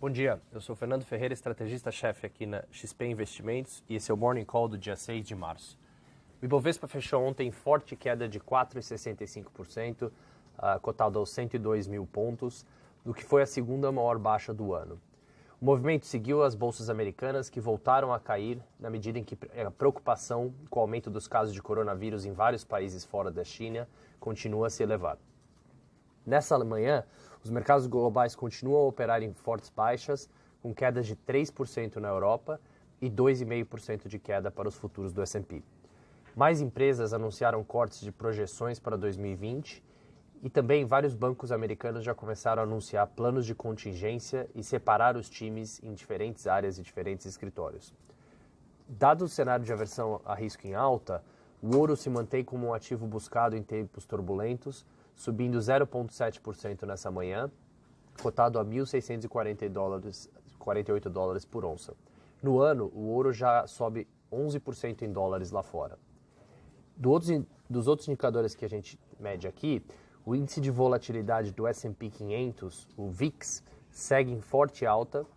Bom dia, eu sou Fernando Ferreira, estrategista-chefe aqui na XP Investimentos e esse é o Morning Call do dia 6 de março. O Ibovespa fechou ontem em forte queda de 4,65%, cotado aos 102 mil pontos, no que foi a segunda maior baixa do ano. O movimento seguiu as bolsas americanas, que voltaram a cair na medida em que a preocupação com o aumento dos casos de coronavírus em vários países fora da China continua a se elevar. Nessa manhã, os mercados globais continuam a operar em fortes baixas, com quedas de 3% na Europa e 2,5% de queda para os futuros do S&P. Mais empresas anunciaram cortes de projeções para 2020 e também vários bancos americanos já começaram a anunciar planos de contingência e separar os times em diferentes áreas e diferentes escritórios. Dado o cenário de aversão a risco em alta, o ouro se mantém como um ativo buscado em tempos turbulentos, subindo 0,7% nessa manhã, cotado a 1.648 dólares por onça. No ano, o ouro já sobe 11% em dólares lá fora. Dos outros indicadores que a gente mede aqui, o índice de volatilidade do S&P 500, o VIX, segue em forte alta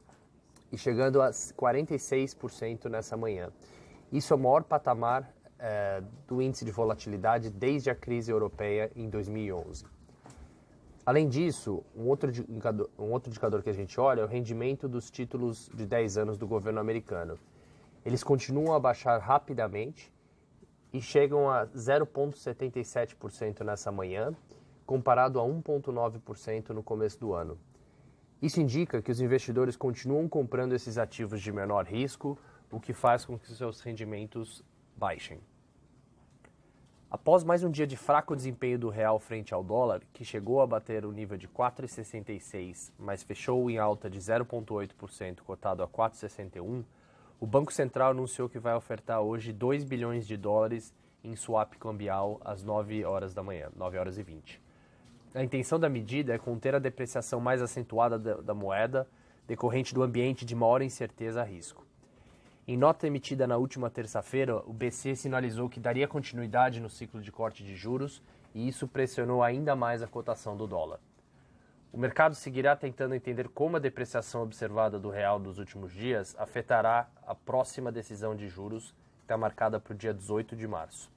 e chegando a 46% nessa manhã. Isso é o maior patamar do índice de volatilidade desde a crise europeia em 2011. Além disso, um outro indicador que a gente olha é o rendimento dos títulos de 10 anos do governo americano. Eles continuam a baixar rapidamente e chegam a 0,77% nessa manhã, comparado a 1,9% no começo do ano. Isso indica que os investidores continuam comprando esses ativos de menor risco, o que faz com que seus rendimentos baixem. Após mais um dia de fraco desempenho do real frente ao dólar, que chegou a bater o nível de 4,66, mas fechou em alta de 0,8%, cotado a 4,61, o Banco Central anunciou que vai ofertar hoje 2 bilhões de dólares em swap cambial às 9 horas da manhã, 9 horas e 20. A intenção da medida é conter a depreciação mais acentuada da moeda, decorrente do ambiente de maior incerteza a risco. Em nota emitida na última terça-feira, o BC sinalizou que daria continuidade no ciclo de corte de juros e isso pressionou ainda mais a cotação do dólar. O mercado seguirá tentando entender como a depreciação observada do real nos últimos dias afetará a próxima decisão de juros, que está marcada para o dia 18 de março.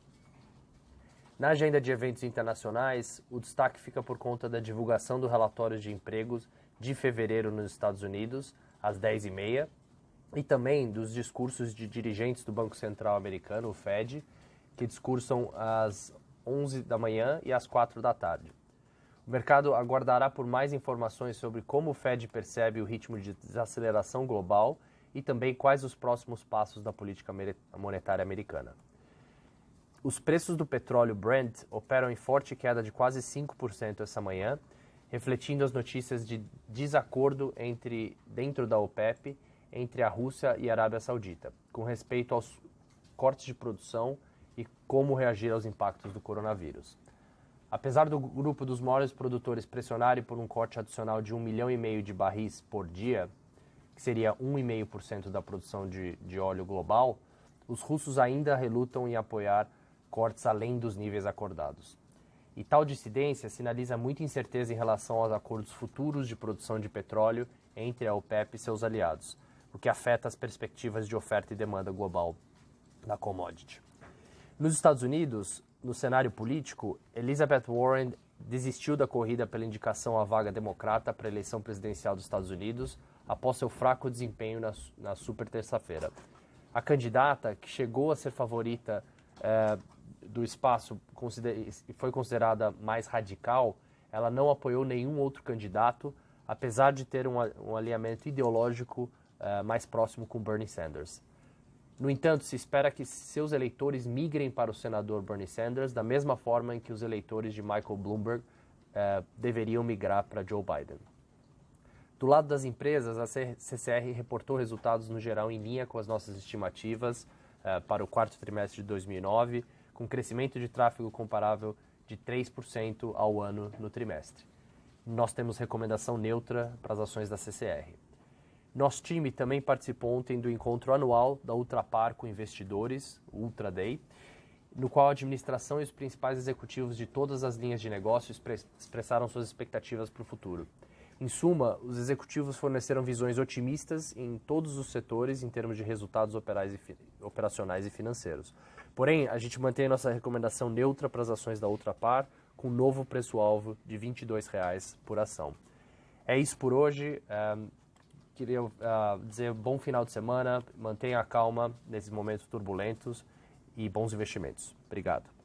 Na agenda de eventos internacionais, o destaque fica por conta da divulgação do relatório de empregos de fevereiro nos Estados Unidos, às 10h30, e também dos discursos de dirigentes do Banco Central americano, o Fed, que discursam às 11 da manhã e às 4 da tarde. O mercado aguardará por mais informações sobre como o Fed percebe o ritmo de desaceleração global e também quais os próximos passos da política monetária americana. Os preços do petróleo Brent operam em forte queda de quase 5% essa manhã, refletindo as notícias de desacordo dentro da OPEP entre a Rússia e a Arábia Saudita, com respeito aos cortes de produção e como reagir aos impactos do coronavírus. Apesar do grupo dos maiores produtores pressionarem por um corte adicional de 1,5 milhão de barris por dia, que seria 1,5% da produção de óleo global, os russos ainda relutam em apoiar cortes além dos níveis acordados. E tal dissidência sinaliza muita incerteza em relação aos acordos futuros de produção de petróleo entre a OPEP e seus aliados, o que afeta as perspectivas de oferta e demanda global da commodity. Nos Estados Unidos, no cenário político, Elizabeth Warren desistiu da corrida pela indicação à vaga democrata para a eleição presidencial dos Estados Unidos após seu fraco desempenho na super terça-feira. A candidata, que chegou a ser favorita do espaço e foi considerada mais radical, ela não apoiou nenhum outro candidato, apesar de ter um alinhamento ideológico mais próximo com Bernie Sanders. No entanto, se espera que seus eleitores migrem para o senador Bernie Sanders da mesma forma em que os eleitores de Michael Bloomberg deveriam migrar para Joe Biden. Do lado das empresas, a CCR reportou resultados no geral em linha com as nossas estimativas para o quarto trimestre de 2009, com crescimento de tráfego comparável de 3% ao ano no trimestre. Nós temos recomendação neutra para as ações da CCR. Nosso time também participou ontem do encontro anual da Ultrapar com investidores, o Ultra Day, no qual a administração e os principais executivos de todas as linhas de negócio expressaram suas expectativas para o futuro. Em suma, os executivos forneceram visões otimistas em todos os setores em termos de resultados operacionais e financeiros. Porém, a gente mantém a nossa recomendação neutra para as ações da Ultrapar, com um novo preço-alvo de R$ 22,00 por ação. É isso por hoje. Queria dizer bom final de semana, mantenha a calma nesses momentos turbulentos e bons investimentos. Obrigado.